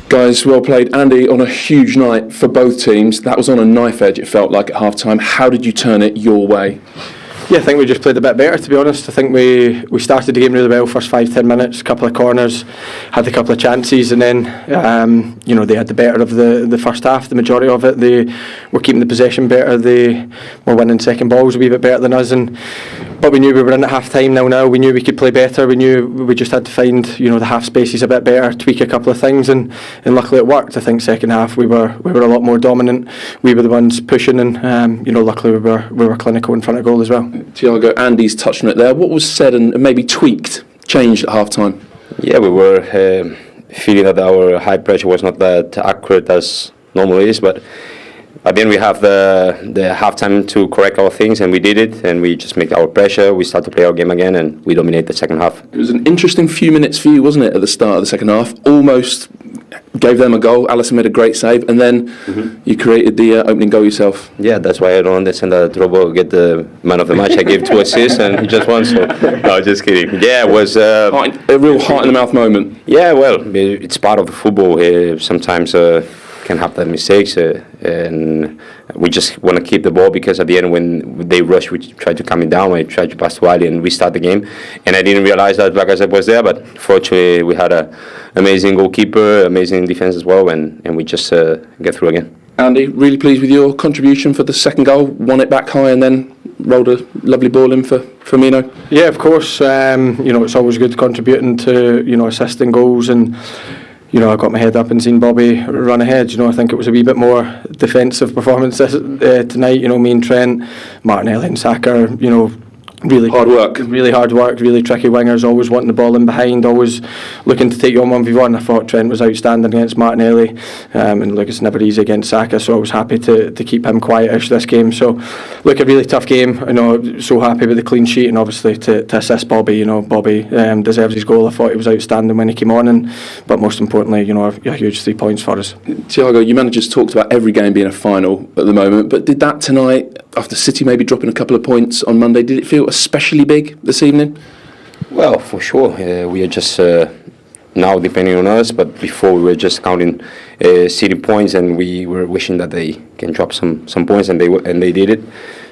Guys, well played. Andy, on a huge night for both teams. That was on a knife edge, it felt like, at half-time. How did you turn it your way? Yeah, I think we just played a bit better, to be honest. I think we started the game really well, first 5-10 minutes, a couple of corners, had a couple of chances, and then they had the better of the first half, the majority of it. They were keeping the possession better, they were winning second balls a wee bit better than us, but we knew we were in at half time now. We knew we could play better. We knew we just had to find the half spaces a bit better, tweak a couple of things, and luckily it worked. I think second half we were a lot more dominant. We were the ones pushing, and luckily we were clinical in front of goal as well. Tiago, Andy's touched on it there. What was said and maybe tweaked, changed at half time? Yeah, we were feeling that our high pressure was not that accurate as normally is, but at the end we have the half time to correct our things, and we did it, and we just make our pressure. We start to play our game again, and we dominate the second half. It was an interesting few minutes for you, wasn't it, at the start of the second half? Almost gave them a goal. Alisson made a great save, and then you created the opening goal yourself. Yeah, that's why I don't understand that Robo get the man of the match. I gave 2 assists and he just won. So no, just kidding. Yeah, it was a real heart in the mouth moment. Yeah, well, it's part of the football. Sometimes can have that mistakes, and we just want to keep the ball, because at the end when they rush, we try to calm it down. I try to pass to Ali and restart the game, and I didn't realize that Lacazette was there, but fortunately we had an amazing goalkeeper, amazing defense as well, and we just get through again. Andy, really pleased with your contribution for the second goal. Won it back high and then rolled a lovely ball in for Firmino. Yeah, of course. It's always good contributing to assisting goals, and I got my head up and seen Bobby run ahead. I think it was a wee bit more defensive performance tonight. Me and Trent, Martinelli and Saka, really hard work, really tricky wingers, always wanting the ball in behind, always looking to take you on 1v1. I thought Trent was outstanding against Martinelli, and look, it's never easy against Saka, so I was happy to keep him quietish this game. So look, a really tough game. So happy with the clean sheet, and obviously to assist Bobby. Bobby deserves his goal. I thought he was outstanding when he came on, but most importantly, a huge 3 points for us. Tiago, your manager's talked about every game being a final at the moment, but did that tonight, after City maybe dropping a couple of points on Monday, did it feel especially big this evening? Well, for sure. We are just now depending on us, but before we were just counting City points, and we were wishing that they can drop some points, and they did it.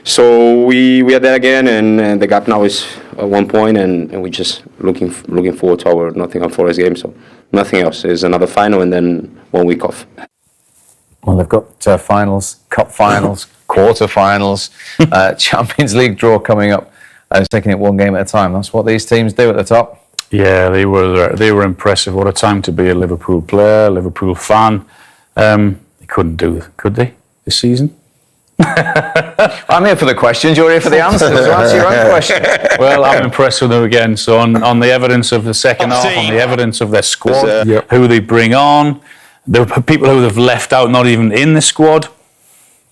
So we are there again, and the gap now is 1 point, and we're just looking forward to our Nottingham Forest game. So nothing else. It's another final, and then 1 week off. Well, they've got finals, cup finals, quarter-finals, Champions League draw coming up. It's taking it one game at a time. That's what these teams do at the top. Yeah, they were impressive. What a time to be a Liverpool player, Liverpool fan. They couldn't do it, could they, this season? I'm here for the questions. You're here for the answers. Answer your own question. Well, I'm impressed with them again. So on the evidence of the second half, on the evidence of their squad, who they bring on, the people who they've left out, not even in the squad,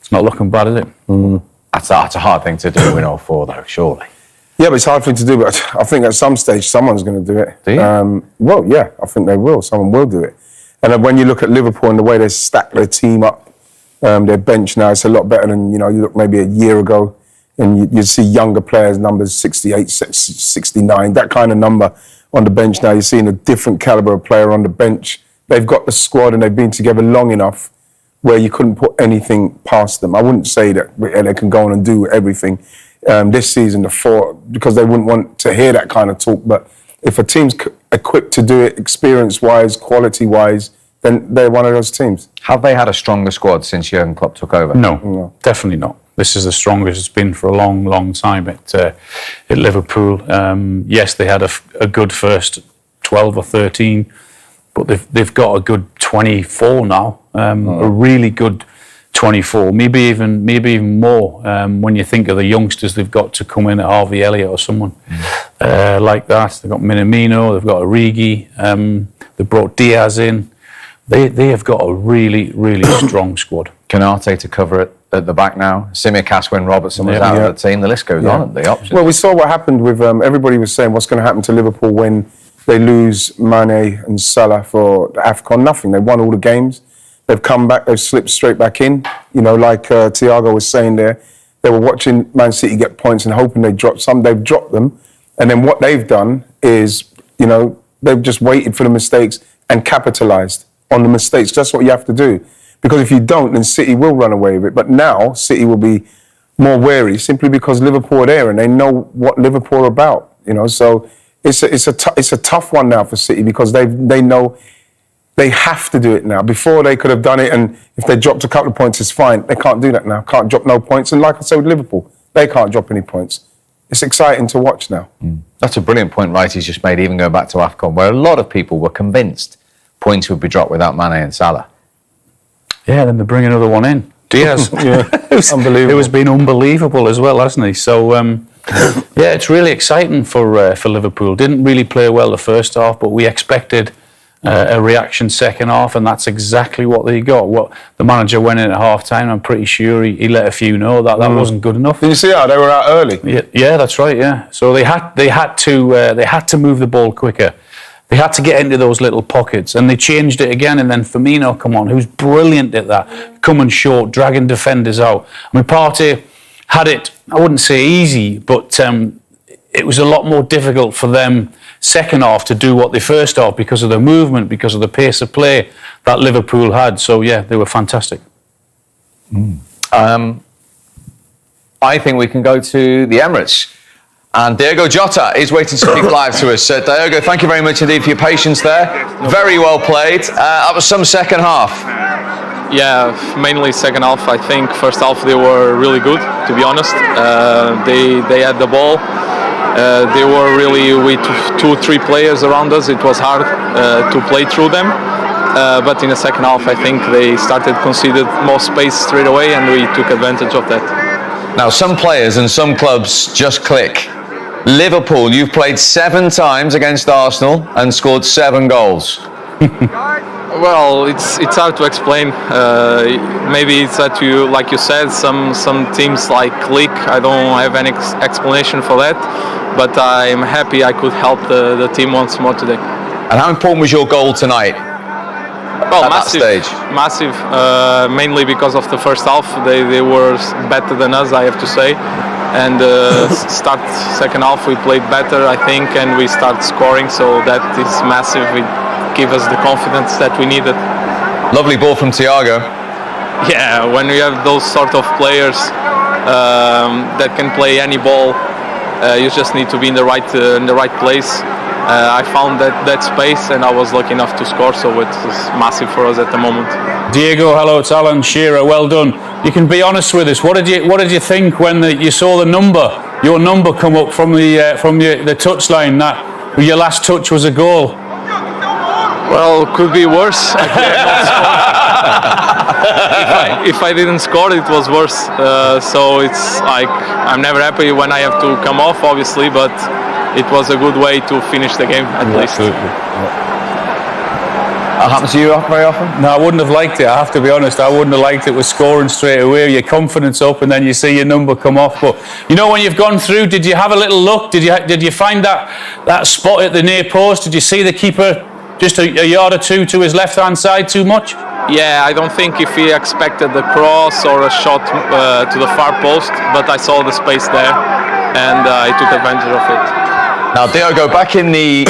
it's not looking bad, is it? That's a hard thing to do in 04, though, surely. Yeah, but it's a hard thing to do, but I think at some stage someone's going to do it. Do you? Well, yeah, I think they will. Someone will do it. And when you look at Liverpool and the way they stack their team up, their bench now, it's a lot better than, you look maybe a year ago, and you'd see younger players, numbers 68, 69, that kind of number on the bench now. You're seeing a different calibre of player on the bench. They've got the squad and they've been together long enough where you couldn't put anything past them. I wouldn't say that they can go on and do everything this season, because they wouldn't want to hear that kind of talk. But if a team's equipped to do it, experience-wise, quality-wise, then they're one of those teams. Have they had a stronger squad since Jurgen Klopp took over? No, definitely not. This is the strongest it's been for a long, long time at Liverpool. Yes, they had a good first 12 or 13, but they've got a good 24 now. A really good 24, maybe even more. When you think of the youngsters they've got to come in, at Harvey Elliott or someone like that. They've got Minamino, they've got Origi, they brought Diaz in. They have got a really, really strong squad. Canate to cover it at the back now. Simicast when Robertson was out of the team. The list goes on. The options. Well, we saw what happened with everybody was saying what's going to happen to Liverpool when they lose Mane and Salah for the AFCON. Nothing. They won all the games. They've come back. They've slipped straight back in. Like Tiago was saying there, they were watching Man City get points and hoping they drop some. They've dropped them, and then what they've done is, they've just waited for the mistakes and capitalised. on the mistakes. That's what you have to do. Because if you don't, then City will run away with it. But now City will be more wary simply because Liverpool are there and they know what Liverpool are about. You know, so it's a tough one now for City because they know they have to do it now. Before they could have done it, and if they dropped a couple of points, it's fine. They can't do that now. Can't drop no points. And like I said with Liverpool, they can't drop any points. It's exciting to watch now. That's a brilliant point Wrighty's just made, even going back to AFCON, where a lot of people were convinced points would be dropped without Mane and Salah. Yeah, then they bring another one in. Diaz. Unbelievable. It was been unbelievable as well, hasn't he? So, yeah, it's really exciting for Liverpool. Didn't really play well the first half, but we expected a reaction second half, and that's exactly what they got. What the manager went in at half-time, I'm pretty sure he let a few know that wasn't good enough. Did you see how they were out early? Yeah, that's right. Yeah, so they had to move the ball quicker. They had to get into those little pockets, and they changed it again. And then Firmino, come on, who's brilliant at that, coming short, dragging defenders out. I mean, Partey had it, I wouldn't say easy, but it was a lot more difficult for them second half to do what they first half because of the movement, because of the pace of play that Liverpool had. So, yeah, they were fantastic. I think we can go to the Emirates. And Diogo Jota is waiting to speak live to us. Diogo, thank you very much indeed for your patience there. Very well played. That was some second half. Yeah, mainly second half. I think first half they were really good, to be honest. They had the ball. They were really with 2-3 players around us. It was hard to play through them. But in the second half, I think they started conceded more space straight away, and we took advantage of that. Now, some players and some clubs just click. Liverpool, you've played 7 times against Arsenal and scored 7 goals. Well, it's hard to explain. Maybe it's that you, like you said, some teams like click. I don't have any explanation for that, but I'm happy I could help the team once more today. And how important was your goal tonight? Well, at massive, that stage? massive. Mainly because of the first half, they were better than us, I have to say. And start second half, we played better, I think, and we start scoring. So that is massive. It gave us the confidence that we needed. Lovely ball from Thiago. Yeah, when you have those sort of players that can play any ball, you just need to be in the right place. I found that space, and I was lucky enough to score, so it was massive for us at the moment. Diego, hello, it's Alan Shearer. Well done. You can be honest with us. What did you think when you saw your number come up from the touchline? That your last touch was a goal. Well, could be worse. If I didn't score, it was worse. So it's like I'm never happy when I have to come off, obviously, but it was a good way to finish the game at least. That happens to you very often? No, I wouldn't have liked it. I have to be honest. I wouldn't have liked it with scoring straight away. Your confidence up, and then you see your number come off. But you know, when you've gone through, did you have a little look? Did you find that spot at the near post? Did you see the keeper just a yard or two to his left-hand side too much? Yeah, I don't think if he expected the cross or a shot to the far post, but I saw the space there, and I took advantage of it. Now, Diogo, back in the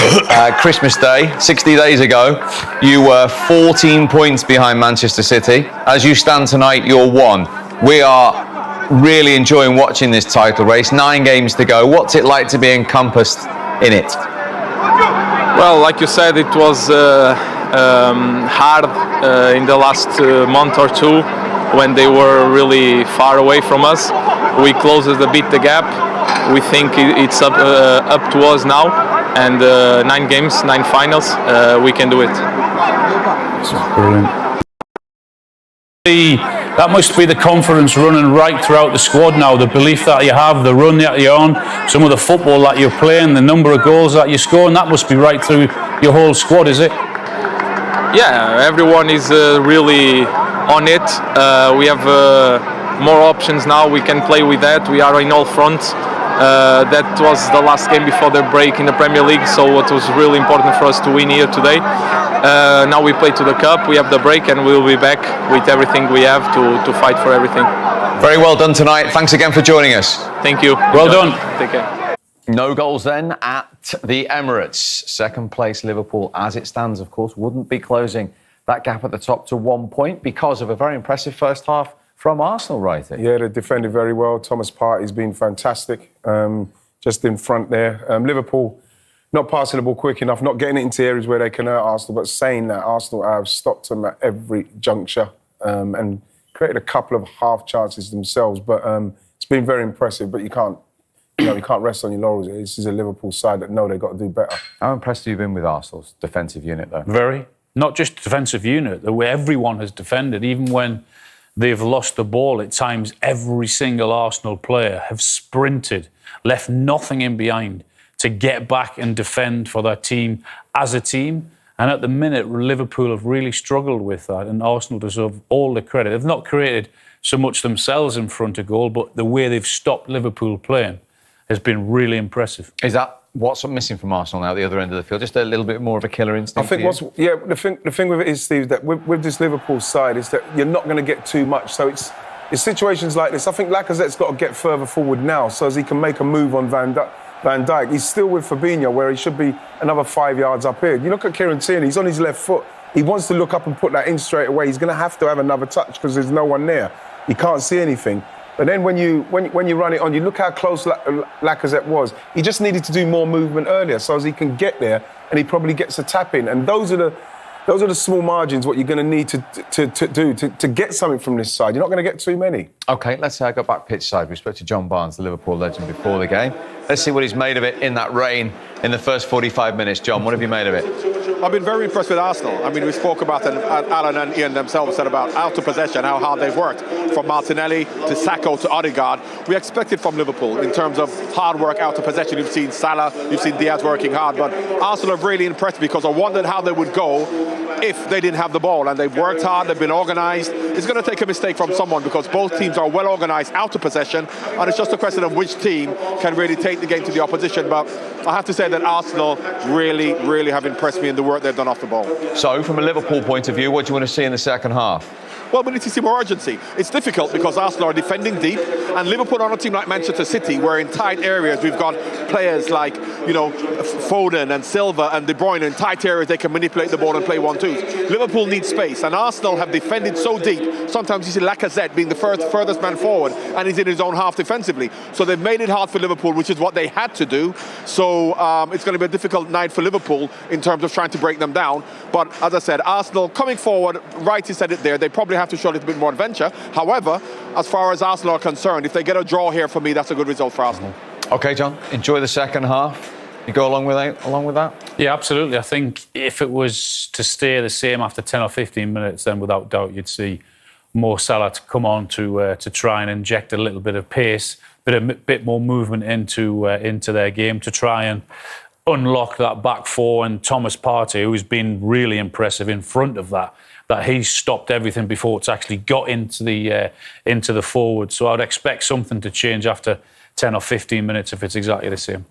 Christmas Day, 60 days ago, you were 14 points behind Manchester City. As you stand tonight, you're 1. We are really enjoying watching this title race. 9 games to go. What's it like to be encompassed in it? Well, like you said, it was hard in the last month or two when they were really far away from us. We closed a bit the gap. We think it's up to us now, and 9 games, 9 finals, we can do it. Brilliant. That must be the confidence running right throughout the squad now, the belief that you have, the run that you're on, some of the football that you're playing, the number of goals that you're scoring, that must be right through your whole squad, is it? Yeah, everyone is really on it. We have more options now, we can play with that, we are in all fronts. That was the last game before the break in the Premier League, so it was really important for us to win here today. Now we play to the Cup, we have the break, and we'll be back with everything we have to fight for everything. Very well done tonight. Thanks again for joining us. Thank you. Well done. Take care. No goals then at the Emirates. Second place Liverpool, as it stands, of course, wouldn't be closing that gap at the top to 1 point because of a very impressive first half from Arsenal, right? Yeah, they defended very well. Thomas Partey's been fantastic, just in front there. Liverpool not passing the ball quick enough, not getting it into areas where they can hurt Arsenal, but saying that Arsenal have stopped them at every juncture and created a couple of half chances themselves. But it's been very impressive. But you can't rest on your laurels. This is a Liverpool side that know they've got to do better. How impressed have you been with Arsenal's defensive unit, though? Very. Not just defensive unit, the way everyone has defended, even when they've lost the ball at times, every single Arsenal player have sprinted, left nothing in behind to get back and defend for their team as a team. And at the minute, Liverpool have really struggled with that, and Arsenal deserve all the credit. They've not created so much themselves in front of goal, but the way they've stopped Liverpool playing has been really impressive. Is that what's missing from Arsenal now at the other end of the field? Just a little bit more of a killer instinct? I think the thing with it is, Steve, that with this Liverpool side is that you're not going to get too much. So it's situations like this. I think Lacazette's got to get further forward now so as he can make a move on Van Dijk. He's still with Fabinho where he should be another 5 yards up here. You look at Kieran Tierney, he's on his left foot. He wants to look up and put that in straight away. He's going to have another touch because there's no one there. He can't see anything. But then when you run it on, you look how close Lacazette was. He just needed to do more movement earlier so as he can get there and he probably gets a tap in. And those are the small margins what you're going to need to do to get something from this side. You're not going to get too many. OK, let's go back pitch side. We spoke to John Barnes, the Liverpool legend, before the game. Let's see what he's made of it in that rain in the first 45 minutes. John, what have you made of it? I've been very impressed with Arsenal. I mean, we spoke about, and Alan and Ian themselves said about out of possession, how hard they've worked. From Martinelli to Sacco to Odegaard. We expected from Liverpool in terms of hard work out of possession. You've seen Salah, you've seen Diaz working hard, but Arsenal have really impressed because I wondered how they would go if they didn't have the ball. And they've worked hard, they've been organised. It's going to take a mistake from someone because both teams are well organised out of possession, and it's just a question of which team can really take the game to the opposition. But I have to say that Arsenal really, really have impressed me in the work they've done off the ball. So, from a Liverpool point of view, what do you want to see in the second half? Well, we need to see more urgency. It's difficult because Arsenal are defending deep, and Liverpool on a team like Manchester City, where in tight areas we've got players like, Foden and Silva and De Bruyne in tight areas they can manipulate the ball and play 1-2s. Liverpool needs space, and Arsenal have defended so deep. Sometimes you see Lacazette being the furthest man forward, and he's in his own half defensively. So they've made it hard for Liverpool, which is what they had to do. So it's going to be a difficult night for Liverpool in terms of trying to break them down. But as I said, Arsenal coming forward, Wrighty said it there, they probably have to show a little bit more adventure. However, as far as Arsenal are concerned, if they get a draw here, for me, that's a good result for Arsenal. OK, John, enjoy the second half. You go along with that? Yeah, absolutely. I think if it was to stay the same after 10 or 15 minutes, then without doubt you'd see Mo Salah to come on to try and inject a little bit of pace, bit more movement into their game to try and unlock that back four. And Thomas Partey, who's been really impressive in front of that he's stopped everything before it's actually got into the forward. So I'd expect something to change after 10 or 15 minutes if it's exactly the same.